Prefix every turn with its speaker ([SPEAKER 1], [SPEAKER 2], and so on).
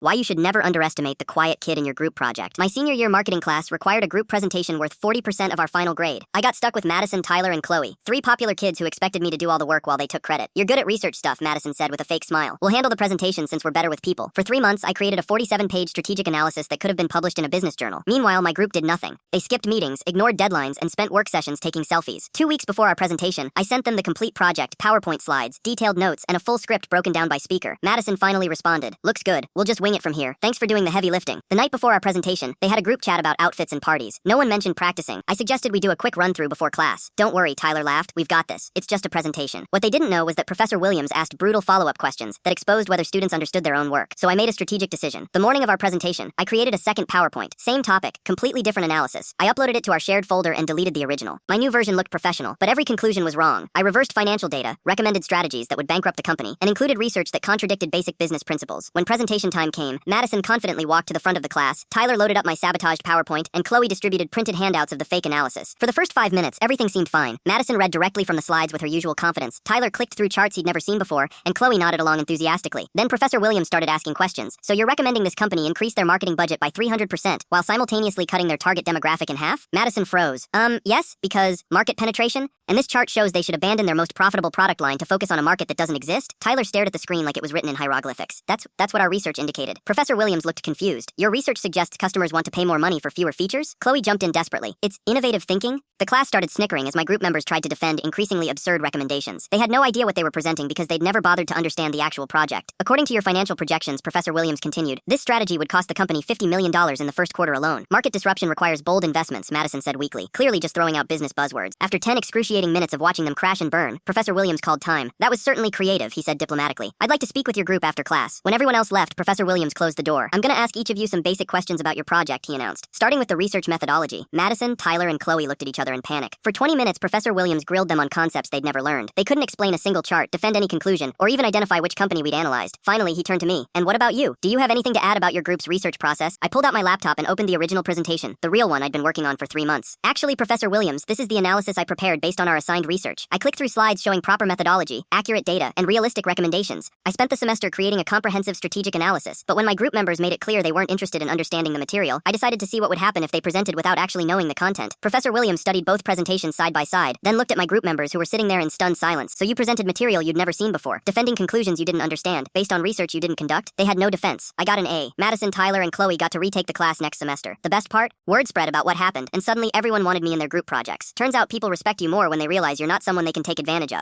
[SPEAKER 1] Why you should never underestimate the quiet kid in your group project. My senior year marketing class required a group presentation worth 40% of our final grade. I got stuck with Madison, Tyler, and Chloe, three popular kids who expected me to do all the work while they took credit. You're good at research stuff, Madison said with a fake smile. We'll handle the presentation since we're better with people. For 3 months, I created a 47-page strategic analysis that could have been published in a business journal. Meanwhile, my group did nothing. They skipped meetings, ignored deadlines, and spent work sessions taking selfies. 2 weeks before our presentation, I sent them the complete project, PowerPoint slides, detailed notes, and a full script broken down by speaker. Madison finally responded, "Looks good. We'll just wing it from here. Thanks for doing the heavy lifting." The night before our presentation, they had a group chat about outfits and parties. No one mentioned practicing. I suggested we do a quick run-through before class. "Don't worry," Tyler laughed. "We've got this. It's just a presentation." What they didn't know was that Professor Williams asked brutal follow-up questions that exposed whether students understood their own work. So I made a strategic decision. The morning of our presentation, I created a second PowerPoint. Same topic, completely different analysis. I uploaded it to our shared folder and deleted the original. My new version looked professional, but every conclusion was wrong. I reversed financial data, recommended strategies that would bankrupt the company, and included research that contradicted basic business principles. When presentation time came, Madison confidently walked to the front of the class, Tyler loaded up my sabotaged PowerPoint, and Chloe distributed printed handouts of the fake analysis. For the first 5 minutes, everything seemed fine. Madison read directly from the slides with her usual confidence. Tyler clicked through charts he'd never seen before, and Chloe nodded along enthusiastically. Then Professor Williams started asking questions. "So you're recommending this company increase their marketing budget by 300% while simultaneously cutting their target demographic in half?" Madison froze. Yes, because market penetration? And this chart shows they should abandon their most profitable product line to focus on a market that doesn't exist? Tyler stared at the screen like it was written in hieroglyphics. That's what our research indicated. Professor Williams looked confused. "Your research suggests customers want to pay more money for fewer features?" Chloe jumped in desperately. "It's innovative thinking?" The class started snickering as my group members tried to defend increasingly absurd recommendations. They had no idea what they were presenting because they'd never bothered to understand the actual project. "According to your financial projections," Professor Williams continued, "this strategy would cost the company $50 million in the first quarter alone. Market disruption requires bold investments," Madison said weakly, clearly just throwing out business buzzwords. After 10 excruciating minutes of watching them crash and burn, Professor Williams called time. "That was certainly creative," he said diplomatically. "I'd like to speak with your group after class." When everyone else left, Professor Williams closed the door. "I'm gonna ask each of you some basic questions about your project," he announced. Starting with the research methodology, Madison, Tyler, and Chloe looked at each other in panic. For 20 minutes, Professor Williams grilled them on concepts they'd never learned. They couldn't explain a single chart, defend any conclusion, or even identify which company we'd analyzed. Finally, he turned to me. "And what about you? Do you have anything to add about your group's research process?" I pulled out my laptop and opened the original presentation, the real one I'd been working on for 3 months. "Actually, Professor Williams, this is the analysis I prepared based on our assigned research. I clicked through slides showing proper methodology, accurate data, and realistic recommendations. I spent the semester creating a comprehensive strategic analysis, but when my group members made it clear they weren't interested in understanding the material, I decided to see what would happen if they presented without actually knowing the content." Professor Williams studied both presentations side by side, then looked at my group members who were sitting there in stunned silence. "So you presented material you'd never seen before, defending conclusions you didn't understand, based on research you didn't conduct?" They had no defense. I got an A. Madison, Tyler, and Chloe got to retake the class next semester. The best part? Word spread about what happened, and suddenly everyone wanted me in their group projects. Turns out people respect you more when they realize you're not someone they can take advantage of.